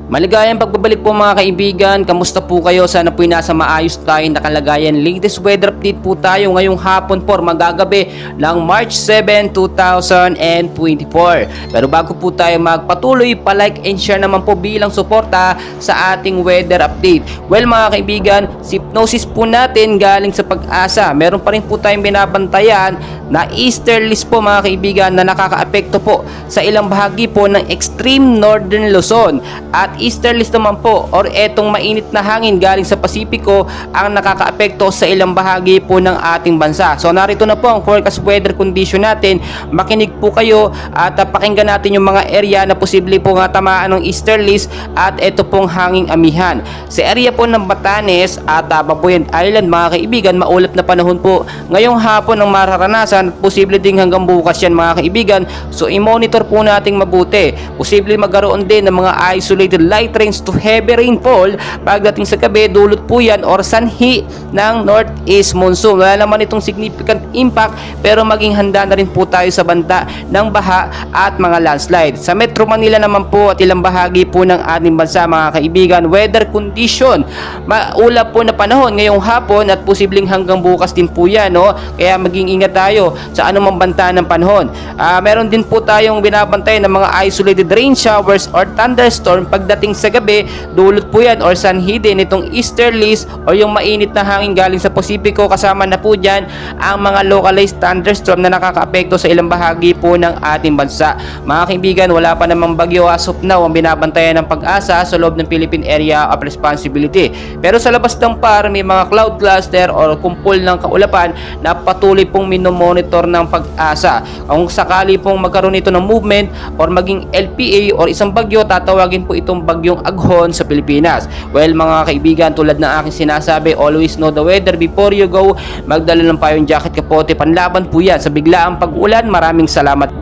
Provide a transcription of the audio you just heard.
Maligayang pagbabalik po mga kaibigan, kamusta po kayo? Sana po nasa maayos tayong nakalagayan. Latest weather update po tayo ngayong hapon po, magagabi ng March 7, 2024. Pero bago po tayo magpatuloy, pa-like and share naman po bilang suporta sa ating weather update. Well mga kaibigan, hypnosis po natin galing sa Pag-asa. Meron pa rin po tayong binabantayan na easterlies po mga kaibigan na nakakaapekto po sa ilang bahagi po ng extreme northern Luzon, at easterlies naman po or etong mainit na hangin galing sa Pasipiko ang nakakaapekto sa ilang bahagi po ng ating bansa. So narito na po ang forecast weather condition natin. Makinig po kayo at pakinggan natin yung mga area na posible po nga tamaan ng easterlies at ito pong hanging amihan. Sa area po ng Batanes at Babuyan Island mga kaibigan, maulap na panahon po ngayong hapon ang mararanasan, posible ding hanggang bukas yan mga kaibigan. So i-monitor po nating mabuti. Posible magkaroon din ng mga isolated light rains to heavy rainfall pagdating sa gabi, dulot po yan or sanhi ng northeast monsoon. Wala naman itong significant impact pero maging handa na rin po tayo sa banta ng baha at mga landslide. Sa Metro Manila naman po at ilang bahagi po ng ating bansa mga kaibigan, weather condition, maulap po na panahon ngayong hapon at posibleng hanggang bukas din po yan, no? Kaya maging ingat tayo sa anumang banta ng panahon. Meron din po tayong binabantay ng mga isolated rain showers or thunderstorm pagdating sa gabi, dulot po yan or sanhi din itong easterlies o yung mainit na hangin galing sa Pasipiko. Kasama na po dyan ang mga localized thunderstorm na nakakaapekto sa ilang bahagi po ng ating bansa. Mga kaibigan, wala pa namang bagyo as of now ang binabantayan ng Pag-asa sa loob ng Philippine Area of Responsibility. Pero sa labas ng PAR, may mga cloud cluster or kumpol ng kaulapan na patuloy pong minomonitor ng Pag-asa. Kung sakali pong magkaroon ito ng movement or maging LPA or isang bagyo, tatawagin po itong bagyong Aghon sa Pilipinas. Well mga kaibigan, tulad ng aking sinasabi, always know the weather before you go. Magdala ng payong jacket, kapote, panlaban po yan sa biglaang pag-ulan. Maraming salamat.